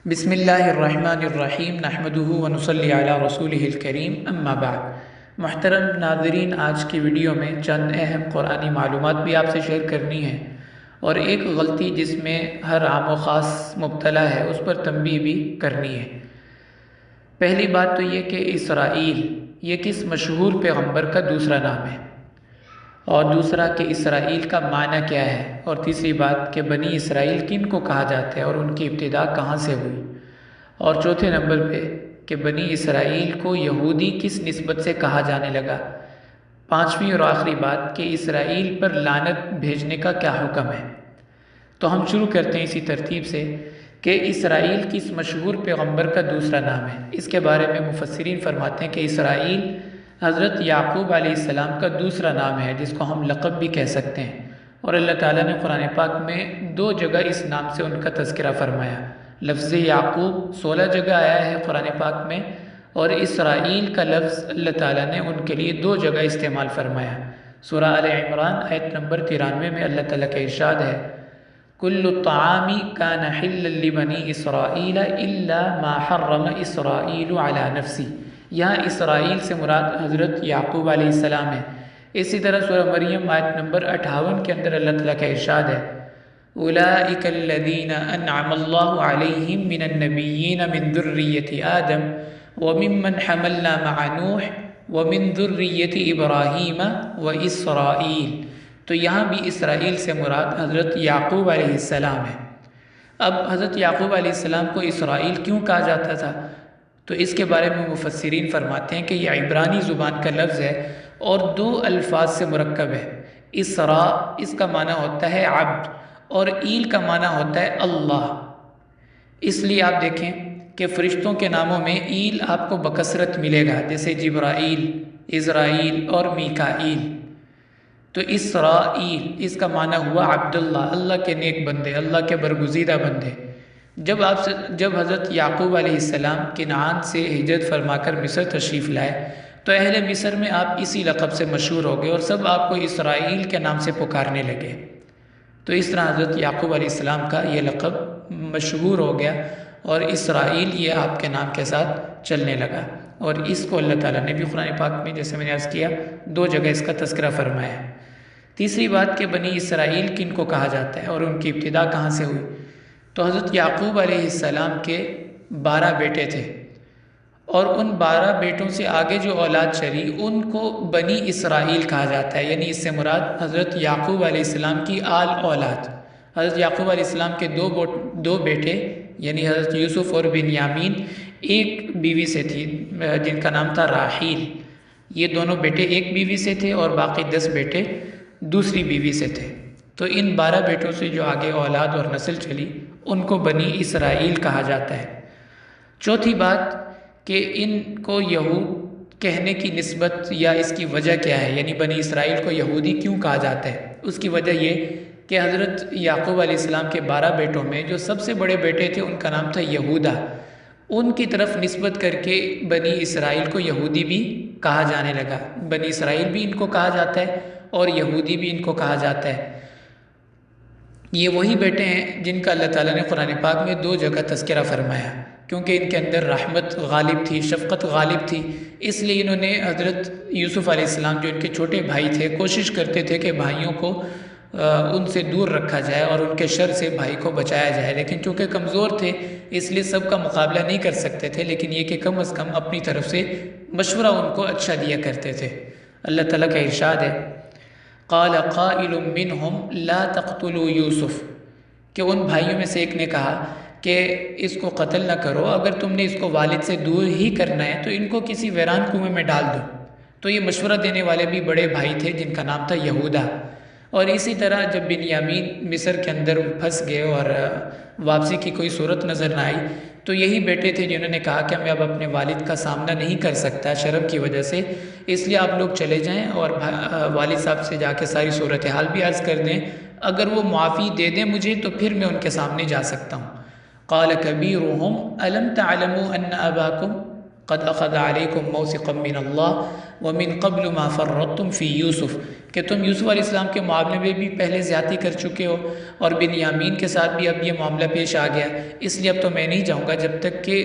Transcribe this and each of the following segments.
بسم اللہ الرحمن الرحیم نحمدہ ونصلی علی رسولہ الکریم اما بعد۔ محترم ناظرین، آج کی ویڈیو میں چند اہم قرآنی معلومات بھی آپ سے شیئر کرنی ہے، اور ایک غلطی جس میں ہر عام و خاص مبتلا ہے اس پر تنبیہ بھی کرنی ہے۔ پہلی بات تو یہ کہ اسرائیل یہ کس مشہور پیغمبر کا دوسرا نام ہے، اور دوسرا کہ اسرائیل کا معنی کیا ہے، اور تیسری بات کہ بنی اسرائیل کن کو کہا جاتا ہے اور ان کی ابتدا کہاں سے ہوئی، اور چوتھے نمبر پہ کہ بنی اسرائیل کو یہودی کس نسبت سے کہا جانے لگا۔ پانچویں اور آخری بات کہ اسرائیل پر لعنت بھیجنے کا کیا حکم ہے۔ تو ہم شروع کرتے ہیں اسی ترتیب سے کہ اسرائیل کس مشہور پیغمبر کا دوسرا نام ہے۔ اس کے بارے میں مفسرین فرماتے ہیں کہ اسرائیل حضرت یعقوب علیہ السلام کا دوسرا نام ہے، جس کو ہم لقب بھی کہہ سکتے ہیں، اور اللہ تعالیٰ نے قرآن پاک میں 2 جگہ اس نام سے ان کا تذکرہ فرمایا۔ لفظ یعقوب 16 جگہ آیا ہے قرآن پاک میں، اور اسرائیل کا لفظ اللہ تعالیٰ نے ان کے لیے 2 جگہ استعمال فرمایا۔ سورہ آل عمران آیت نمبر 93 میں اللہ تعالیٰ کا ارشاد ہے، کل الطعام کان حلا لبنی اسرائیل الا ما حرم اسرائیل علی نفسی۔ یہاں اسرائیل سے مراد حضرت یعقوب علیہ السلام ہے۔ اسی طرح سورہ مریم آیت نمبر 58 کے اندر اللہ تعالیٰ کا ارشاد ہے، اولئک الذین انعم اللہ علیہم من النبیین من ذریۃ آدم وممن حملنا مع نوح ومن ذریۃ ابراہیم واسرائیل۔ تو یہاں بھی اسرائیل سے مراد حضرت یعقوب علیہ السلام ہے۔ اب حضرت یعقوب علیہ السلام کو اسرائیل کیوں کہا جاتا تھا؟ تو اس کے بارے میں مفسرین فرماتے ہیں کہ یہ عبرانی زبان کا لفظ ہے اور 2 الفاظ سے مرکب ہے۔ اسرا اس کا معنی ہوتا ہے عبد، اور ایل کا معنی ہوتا ہے اللہ۔ اس لیے آپ دیکھیں کہ فرشتوں کے ناموں میں ایل آپ کو بکثرت ملے گا، جیسے جبرائیل، اسرائیل اور میکائیل۔ تو اسرائیل اس کا معنی ہوا عبداللہ، اللہ کے نیک بندے، اللہ کے برگزیدہ بندے۔ جب حضرت یعقوب علیہ السلام کنعان سے ہجرت فرما کر مصر تشریف لائے تو اہل مصر میں آپ اسی لقب سے مشہور ہو گئے، اور سب آپ کو اسرائیل کے نام سے پکارنے لگے۔ تو اس طرح حضرت یعقوب علیہ السلام کا یہ لقب مشہور ہو گیا، اور اسرائیل یہ آپ کے نام کے ساتھ چلنے لگا، اور اس کو اللہ تعالیٰ نے بھی قرآن پاک میں جیسے میں نے عرض کیا 2 جگہ اس کا تذکرہ فرمایا ہے۔ تیسری بات کہ بنی اسرائیل کن کو کہا جاتا ہے اور ان کی ابتدا کہاں سے ہوئی۔ تو حضرت یعقوب علیہ السلام کے 12 بیٹے تھے، اور ان 12 بیٹوں سے آگے جو اولاد چلی ان کو بنی اسرائیل کہا جاتا ہے، یعنی اس سے مراد حضرت یعقوب علیہ السلام کی آل اولاد۔ حضرت یعقوب علیہ السلام کے 2 بیٹے یعنی حضرت یوسف اور بنیامین ایک بیوی سے تھی جن کا نام تھا راحیل۔ یہ دونوں بیٹے ایک بیوی سے تھے اور باقی 10 بیٹے دوسری بیوی سے تھے۔ تو ان 12 بیٹوں سے جو آگے اولاد اور نسل چلی ان کو بنی اسرائیل کہا جاتا ہے۔ چوتھی بات کہ ان کو یہود کہنے کی نسبت یا اس کی وجہ کیا ہے، یعنی بنی اسرائیل کو یہودی کیوں کہا جاتا ہے۔ اس کی وجہ یہ کہ حضرت یعقوب علیہ السلام کے 12 بیٹوں میں جو سب سے بڑے بیٹے تھے ان کا نام تھا یہودا، ان کی طرف نسبت کر کے بنی اسرائیل کو یہودی بھی کہا جانے لگا۔ بنی اسرائیل بھی ان کو کہا جاتا ہے اور یہودی بھی ان کو کہا جاتا ہے۔ یہ وہی بیٹے ہیں جن کا اللہ تعالیٰ نے قرآن پاک میں 2 جگہ تذکرہ فرمایا، کیونکہ ان کے اندر رحمت غالب تھی، شفقت غالب تھی، اس لیے انہوں نے حضرت یوسف علیہ السلام جو ان کے چھوٹے بھائی تھے کوشش کرتے تھے کہ بھائیوں کو ان سے دور رکھا جائے اور ان کے شر سے بھائی کو بچایا جائے، لیکن چونکہ کمزور تھے اس لیے سب کا مقابلہ نہیں کر سکتے تھے، لیکن یہ کہ کم از کم اپنی طرف سے مشورہ ان کو اچھا دیا کرتے تھے۔ اللہ تعالیٰ کا ارشاد ہے، قال قائل منهم لا تقتلوا یوسف، کہ ان بھائیوں میں سے ایک نے کہا کہ اس کو قتل نہ کرو، اگر تم نے اس کو والد سے دور ہی کرنا ہے تو ان کو کسی ویران کنویں میں ڈال دو۔ تو یہ مشورہ دینے والے بھی بڑے بھائی تھے جن کا نام تھا یہودا۔ اور اسی طرح جب بنیامین مصر کے اندر پھنس گئے اور واپسی کی کوئی صورت نظر نہ آئی تو یہی بیٹے تھے جنہوں نے کہا کہ میں اب اپنے والد کا سامنا نہیں کر سکتا شرم کی وجہ سے، اس لیے آپ لوگ چلے جائیں اور والد صاحب سے جا کے ساری صورتحال بھی عرض کر دیں، اگر وہ معافی دے دیں مجھے تو پھر میں ان کے سامنے جا سکتا ہوں۔ قال کبیرہم الم تعلموا ان اباکم، قد اخذ علیکم موثقا من اللہ ومن قبل ما فرطتم فی یوسف، کہ تم یوسف علیہ السلام کے معاملے میں بھی پہلے زیادتی کر چکے ہو اور بنیامین کے ساتھ بھی اب یہ معاملہ پیش آ گیا، اس لیے اب تو میں نہیں جاؤں گا جب تک کہ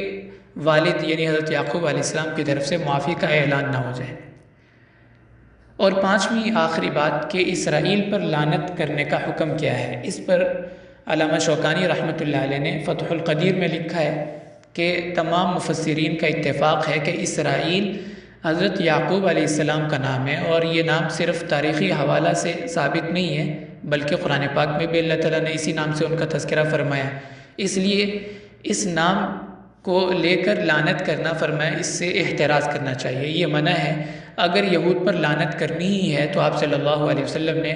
والد یعنی حضرت یعقوب علیہ السلام کی طرف سے معافی کا اعلان نہ ہو جائے۔ اور پانچویں آخری بات کہ اسرائیل پر لعنت کرنے کا حکم کیا ہے، اس پر علامہ شوکانی رحمۃ اللہ علیہ نے فتح القدیر میں لکھا ہے کہ تمام مفسرین کا اتفاق ہے کہ اسرائیل حضرت یعقوب علیہ السلام کا نام ہے، اور یہ نام صرف تاریخی حوالہ سے ثابت نہیں ہے بلکہ قرآن پاک میں بھی اللہ تعالیٰ نے اسی نام سے ان کا تذکرہ فرمایا، اس لیے اس نام کو لے کر لعنت کرنا فرمایا اس سے احتراز کرنا چاہیے، یہ منع ہے۔ اگر یہود پر لعنت کرنی ہی ہے تو آپ صلی اللہ علیہ وسلم نے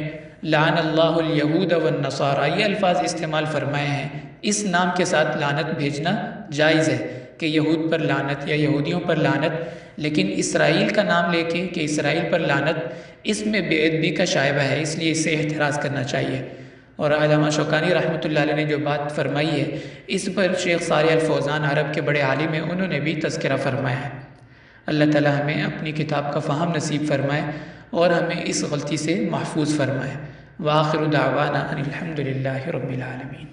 لعن اللہ الیہود والنصارى یہ الفاظ استعمال فرمائے ہیں، اس نام کے ساتھ لعنت بھیجنا جائز ہے کہ یہود پر لعنت یا یہودیوں پر لعنت، لیکن اسرائیل کا نام لے کے کہ اسرائیل پر لعنت، اس میں بے ادبی کا شائبہ ہے، اس لیے اس سے احتراز کرنا چاہیے۔ اور علامہ شوکانی رحمۃ اللہ علیہ نے جو بات فرمائی ہے اس پر شیخ صالح الفوزان عرب کے بڑے عالم ہیں، انہوں نے بھی تذکرہ فرمایا ہے۔ اللہ تعالیٰ ہمیں اپنی کتاب کا فہم نصیب فرمائے اور ہمیں اس غلطی سے محفوظ فرمائے۔ وآخر دعوانا ان الحمد للہ رب العالمین۔